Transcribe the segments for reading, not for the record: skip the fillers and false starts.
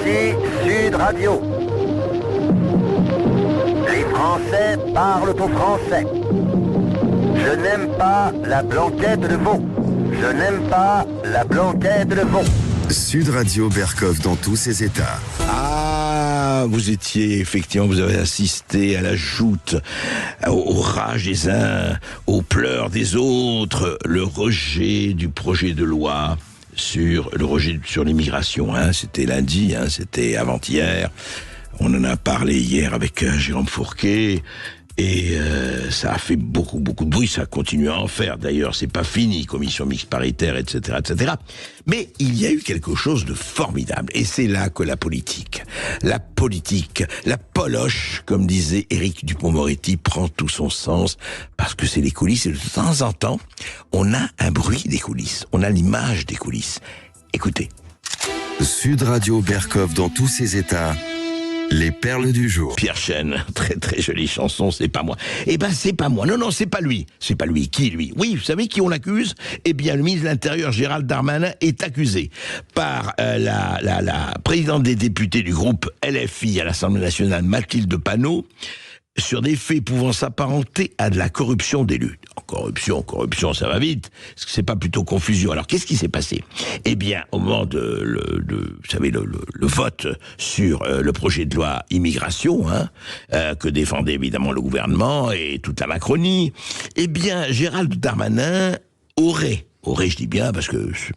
Ici Sud Radio. Les Français parlent au français. Je n'aime pas la blanquette de veau. Je n'aime pas la blanquette de veau. Sud Radio Berkov dans tous ses états. Ah, vous étiez, effectivement, vous avez assisté à la joute, au rage des uns, aux pleurs des autres, le rejet du projet de loi sur l'immigration. C'était lundi, c'était avant-hier. On en a parlé hier avec Jérôme Fourquet. Et ça a fait beaucoup de bruit, ça continue à en faire. D'ailleurs, c'est pas fini, commission mixte paritaire, etc., etc. Mais il y a eu quelque chose de formidable. Et c'est là que la politique, la poloche, comme disait Éric Dupond-Moretti, prend tout son sens. Parce que c'est les coulisses. Et de temps en temps, on a un bruit des coulisses. On a l'image des coulisses. Écoutez. Sud Radio Berkov dans tous ses états. Les perles du jour. Pierre Chêne, très jolie chanson, c'est pas moi. Eh ben c'est pas moi, non c'est pas lui. C'est pas lui, qui lui? Oui, vous savez qui on accuse? Eh bien le ministre de l'Intérieur Gérald Darmanin est accusé par la présidente des députés du groupe LFI à l'Assemblée nationale, Mathilde Panot, sur des faits pouvant s'apparenter à de la corruption d'élus. Corruption, ça va vite. Est-ce que c'est pas plutôt confusion? Alors, qu'est-ce qui s'est passé? Eh bien, au moment vous savez, le vote sur le projet de loi immigration, que défendait évidemment le gouvernement et toute la Macronie, eh bien, Gérald Darmanin aurait, je dis bien parce que c'est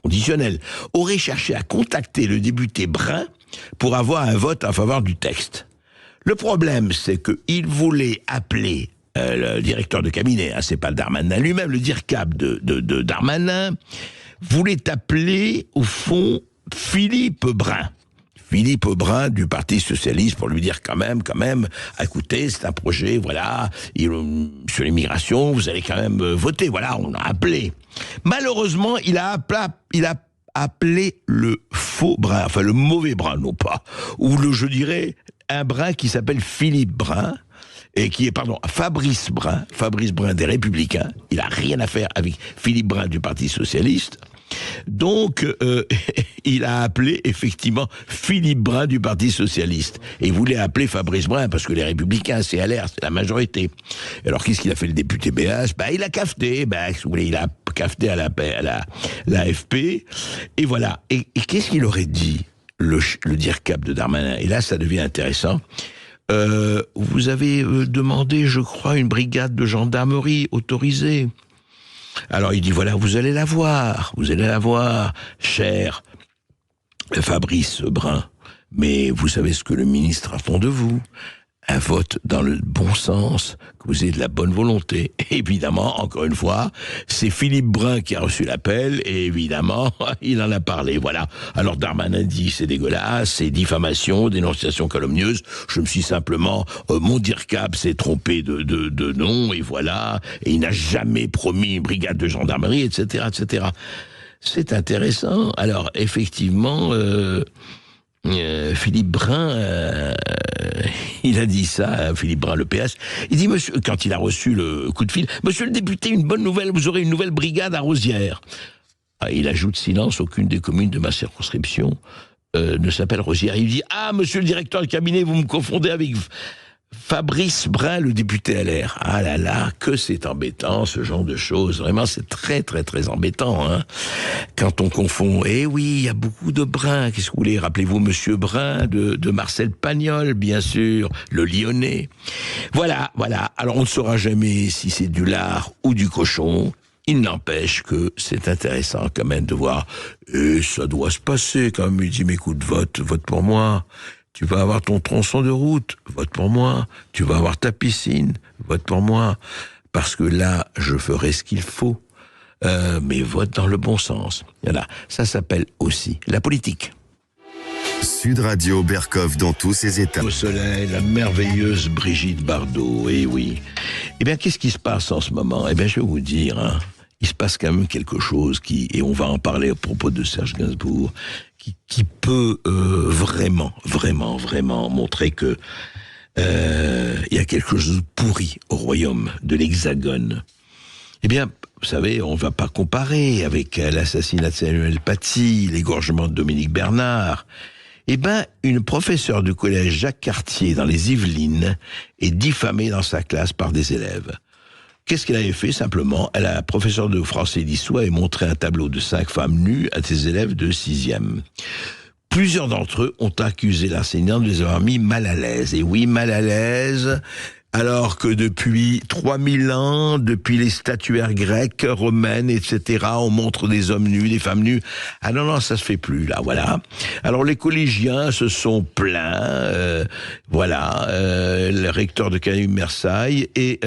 conditionnel, aurait cherché à contacter le député Brun pour avoir un vote en faveur du texte. Le problème, c'est qu'il voulait appeler le directeur de cabinet, c'est pas Darmanin lui-même, le DIRCAB de Darmanin, voulait appeler, au fond, Philippe Brun. Philippe Brun du Parti Socialiste pour lui dire quand même, écoutez, c'est un projet, voilà, sur l'immigration, vous allez quand même voter, voilà, on a appelé. Malheureusement, il a appelé le faux Brun, enfin le mauvais Brun, non pas, ou je dirais, un Brun qui s'appelle Philippe Brun, et qui est, Fabrice Brun des Républicains. Il a rien à faire avec Philippe Brun du Parti Socialiste. Donc, il a appelé effectivement Philippe Brun du Parti Socialiste. Et il voulait appeler Fabrice Brun parce que les Républicains, c'est LR, c'est la majorité. Alors, qu'est-ce qu'il a fait le député BH? Il a cafeté. Si vous voulez, il a cafeté à l'AFP. Et voilà. Et qu'est-ce qu'il aurait dit, le DIRCAB de Darmanin? Et là, ça devient intéressant. Vous avez demandé, je crois, une brigade de gendarmerie autorisée. Alors il dit, voilà, vous allez la voir, cher Fabrice Brun. Mais vous savez ce que le ministre attend de vous? Un vote dans le bon sens, que vous ayez de la bonne volonté. Et évidemment, encore une fois, c'est Philippe Brun qui a reçu l'appel, et évidemment, il en a parlé, voilà. Alors Darmanin dit, c'est dégueulasse, c'est diffamation, dénonciation calomnieuse, je me suis simplement, mon DIRCAB s'est trompé de nom, et voilà, et il n'a jamais promis une brigade de gendarmerie, etc., etc. C'est intéressant. Alors, effectivement, Philippe Brun, il a dit ça, Philippe Brun, le PS. Il dit, monsieur, quand il a reçu le coup de fil, monsieur le député, une bonne nouvelle, vous aurez une nouvelle brigade à Rosières. Il ajoute silence, aucune des communes de ma circonscription ne s'appelle Rosières. Il dit, monsieur le directeur de cabinet, vous me confondez avec Fabrice Brun, le député LR. Ah là là, que c'est embêtant, ce genre de choses. Vraiment, c'est très embêtant, quand on confond. Eh oui, il y a beaucoup de Brun. Qu'est-ce que vous voulez? Rappelez-vous Monsieur Brun de Marcel Pagnol, bien sûr, le Lyonnais. Voilà. Alors, on ne saura jamais si c'est du lard ou du cochon. Il n'empêche que c'est intéressant quand même de voir. Et ça doit se passer quand même. Il dit, mais écoute, vote pour moi. Tu vas avoir ton tronçon de route, vote pour moi. Tu vas avoir ta piscine, vote pour moi. Parce que là, je ferai ce qu'il faut. Mais vote dans le bon sens. Voilà. Ça s'appelle aussi la politique. Sud Radio Berkov dans tous ses états. Au soleil, la merveilleuse Brigitte Bardot, eh oui. Eh bien, qu'est-ce qui se passe en ce moment? Eh bien, je vais vous dire, il se passe quand même quelque chose et on va en parler à propos de Serge Gainsbourg, qui peut vraiment montrer que il y a quelque chose de pourri au royaume de l'Hexagone. Eh bien, vous savez, on ne va pas comparer avec l'assassinat de Samuel Paty, l'égorgement de Dominique Bernard. Eh ben, une professeure du collège Jacques Cartier dans les Yvelines est diffamée dans sa classe par des élèves. Qu'est-ce qu'elle avait fait simplement? La professeure de français d'histoire a montré un tableau de 5 femmes nues à ses élèves de 6e. Plusieurs d'entre eux ont accusé l'enseignante de les avoir mis mal à l'aise. Et oui, mal à l'aise, alors que depuis 3000 ans, depuis les statuaires grecques, romaines, etc., on montre des hommes nus, des femmes nues. Ah non, ça se fait plus, là, voilà. Alors les collégiens se sont plaints, le recteur de l'Académie de Versailles, et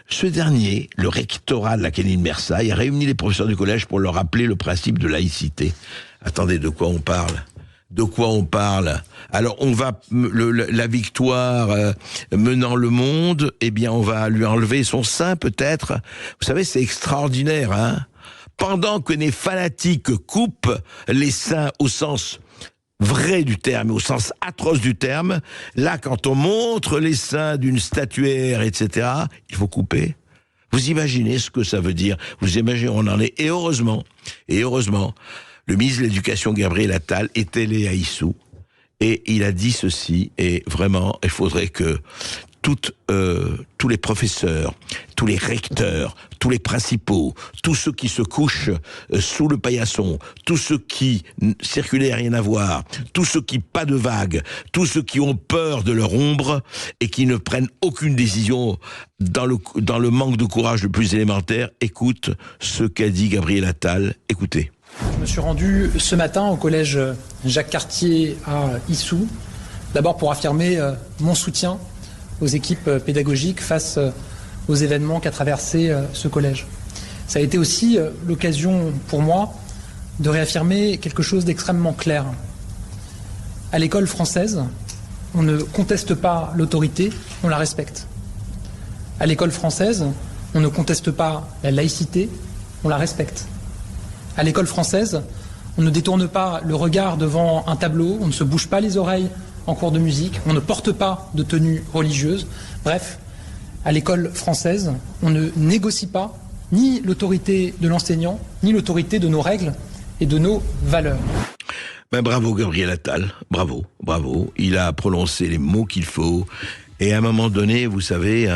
ce dernier, le rectorat de l'Académie de Versailles, a réuni les professeurs du collège pour leur rappeler le principe de laïcité. Attendez, de quoi on parle ? De quoi on parle? Alors on va la victoire menant le monde, eh bien on va lui enlever son sein peut-être. Vous savez, c'est extraordinaire, hein. Pendant que les fanatiques coupent les seins au sens vrai du terme, au sens atroce du terme, là quand on montre les seins d'une statuaire, etc., il faut couper. Vous imaginez ce que ça veut dire? Vous imaginez, on en est, et heureusement, le ministre de l'Éducation, Gabriel Attal, est allé à Issou, et il a dit ceci, et vraiment, il faudrait que tous les professeurs, tous les recteurs, tous les principaux, tous ceux qui se couchent sous le paillasson, tous ceux qui circulaient rien à voir, tous ceux qui pas de vagues, tous ceux qui ont peur de leur ombre et qui ne prennent aucune décision dans le manque de courage le plus élémentaire, écoute ce qu'a dit Gabriel Attal, écoutez. Je me suis rendu ce matin au collège Jacques Cartier à Issou, d'abord pour affirmer mon soutien aux équipes pédagogiques face aux événements qu'a traversé ce collège. Ça a été aussi l'occasion pour moi de réaffirmer quelque chose d'extrêmement clair. À l'école française, on ne conteste pas l'autorité, on la respecte. À l'école française, on ne conteste pas la laïcité, on la respecte. À l'école française, on ne détourne pas le regard devant un tableau, on ne se bouge pas les oreilles en cours de musique, on ne porte pas de tenue religieuse. Bref, à l'école française, on ne négocie pas ni l'autorité de l'enseignant, ni l'autorité de nos règles et de nos valeurs. Ben bravo Gabriel Attal, bravo. Il a prononcé les mots qu'il faut. Et à un moment donné, vous savez,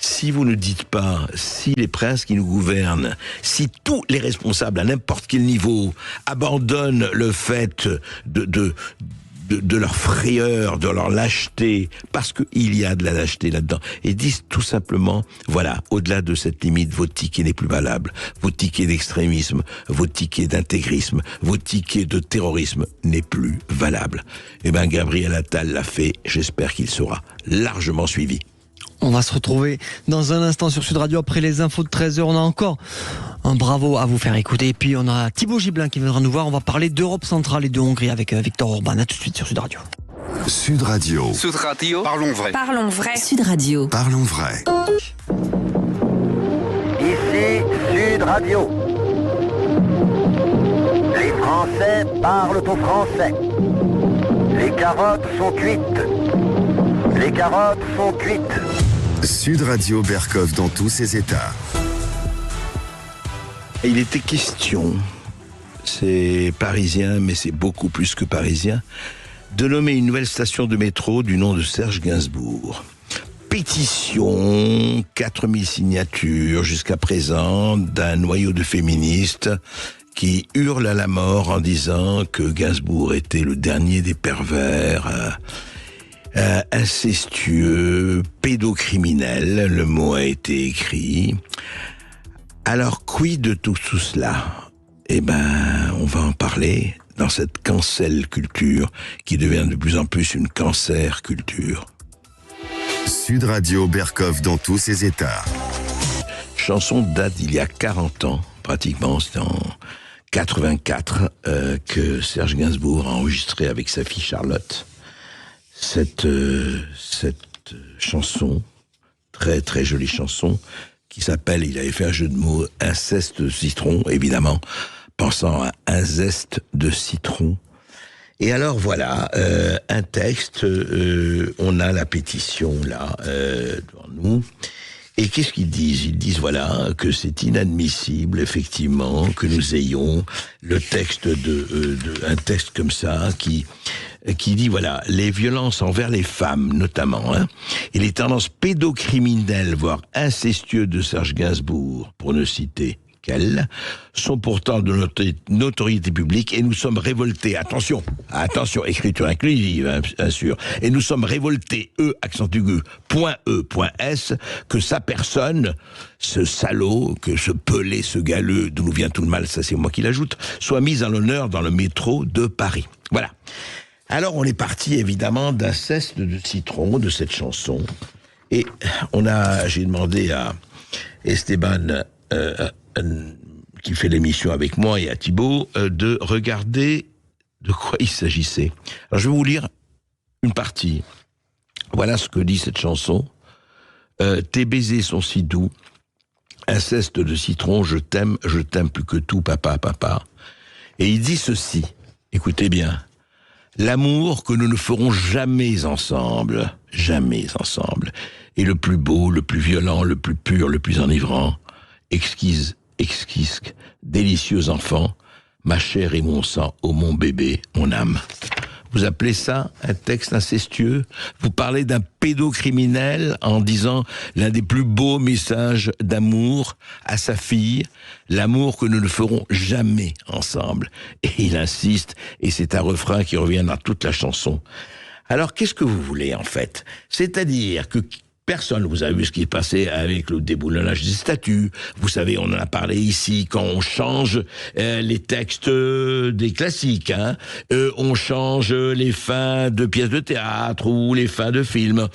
si vous ne dites pas, si les princes qui nous gouvernent, si tous les responsables à n'importe quel niveau abandonnent le fait de leur frayeur, de leur lâcheté, parce qu'il y a de la lâcheté là-dedans, et disent tout simplement, voilà, au-delà de cette limite, votre ticket n'est plus valable, votre ticket d'extrémisme, votre ticket d'intégrisme, votre ticket de terrorisme n'est plus valable. Eh ben, Gabriel Attal l'a fait, j'espère qu'il sera largement suivi. On va se retrouver dans un instant sur Sud Radio après les infos de 13h. On a encore un bravo à vous faire écouter. Et puis on a Thibaut Giblin qui viendra nous voir. On va parler d'Europe centrale et de Hongrie avec Victor Orban. À tout de suite sur Sud Radio. Sud Radio. Sud Radio. Parlons vrai. Parlons vrai. Sud Radio. Parlons vrai. Ici Sud Radio. Les Français parlent au français. Les carottes sont cuites. Les carottes sont cuites. Sud Radio Berkov dans tous ses états. Il était question, c'est parisien, mais c'est beaucoup plus que parisien, de nommer une nouvelle station de métro du nom de Serge Gainsbourg. Pétition, 4000 signatures jusqu'à présent d'un noyau de féministes qui hurlent à la mort en disant que Gainsbourg était le dernier des pervers, incestueux, pédocriminel, le mot a été écrit. Alors, quid de tout cela? Eh ben, on va en parler dans cette cancel culture qui devient de plus en plus une cancer culture. Sud Radio Berkov dans tous ses états. Chanson date d'il y a 40 ans, pratiquement, c'est en 84 que Serge Gainsbourg a enregistré avec sa fille Charlotte cette chanson, très très jolie chanson, qui s'appelle, il avait fait un jeu de mots, Inceste citron, évidemment, pensant à un zeste de citron. Et alors voilà, un texte, on a la pétition là, devant nous. Et qu'est-ce qu'ils disent? Ils disent voilà que c'est inadmissible effectivement que nous ayons le texte un texte comme ça qui qui dit, voilà, les violences envers les femmes, notamment, et les tendances pédocriminelles, voire incestueuses de Serge Gainsbourg, pour ne citer qu'elle, sont pourtant de notre notoriété publique et nous sommes révoltés. Attention, écriture inclusive, bien sûr. Et nous sommes révoltés, accent aigu, .e.s, que sa personne, ce salaud, que ce pelé, ce galeux, d'où nous vient tout le mal, ça c'est moi qui l'ajoute, soit mise en l'honneur dans le métro de Paris. Voilà. Alors on est parti évidemment d'un zeste de citron, de cette chanson. Et j'ai demandé à Esteban, qui fait l'émission avec moi, et à Thibaut, de regarder de quoi il s'agissait. Alors je vais vous lire une partie. Voilà ce que dit cette chanson. Tes baisers sont si doux, un zeste de citron, je t'aime plus que tout, papa, papa. Et il dit ceci, écoutez bien, l'amour que nous ne ferons jamais ensemble, est le plus beau, le plus violent, le plus pur, le plus enivrant, exquise, délicieux enfant, ma chair et mon sang, ô mon bébé, mon âme. Vous appelez ça un texte incestueux? Vous parlez d'un pédocriminel en disant l'un des plus beaux messages d'amour à sa fille, l'amour que nous ne ferons jamais ensemble. Et il insiste, et c'est un refrain qui revient dans toute la chanson. Alors qu'est-ce que vous voulez en fait? C'est-à-dire que personne, vous avez vu ce qui est passé avec le déboulonnage des statues. Vous savez, on en a parlé ici, quand on change les textes des classiques, on change les fins de pièces de théâtre ou les fins de films.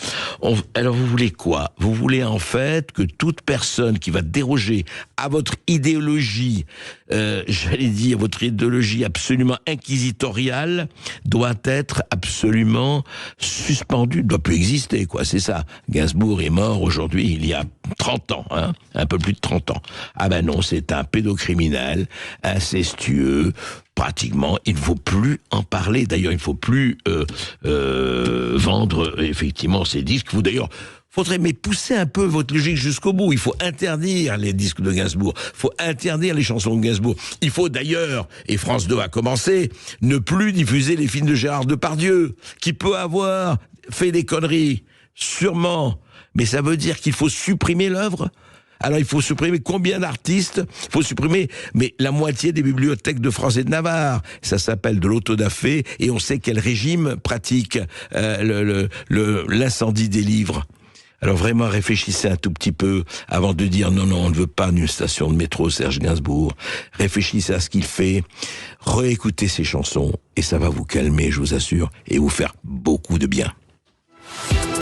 Alors vous voulez quoi? Vous voulez en fait que toute personne qui va déroger à votre idéologie, votre idéologie absolument inquisitoriale, doit être absolument suspendue, ne doit plus exister, quoi, c'est ça. Gainsbourg est mort aujourd'hui, il y a 30 ans, un peu plus de 30 ans. Ah ben non, c'est un pédocriminel, incestueux, pratiquement, il ne faut plus en parler. D'ailleurs, il ne faut plus vendre effectivement ces disques. Faudrait pousser un peu votre logique jusqu'au bout. Il faut interdire les disques de Gainsbourg. Il faut interdire les chansons de Gainsbourg. Il faut d'ailleurs, et France 2 a commencé, ne plus diffuser les films de Gérard Depardieu, qui peut avoir fait des conneries, sûrement. Mais ça veut dire qu'il faut supprimer l'œuvre? Alors il faut supprimer combien d'artistes? Il faut supprimer la moitié des bibliothèques de France et de Navarre. Ça s'appelle de l'autodafé et on sait quel régime pratique l'incendie des livres. Alors vraiment réfléchissez un tout petit peu avant de dire non, on ne veut pas d'une station de métro Serge Gainsbourg. Réfléchissez à ce qu'il fait, réécoutez ses chansons et ça va vous calmer, je vous assure, et vous faire beaucoup de bien.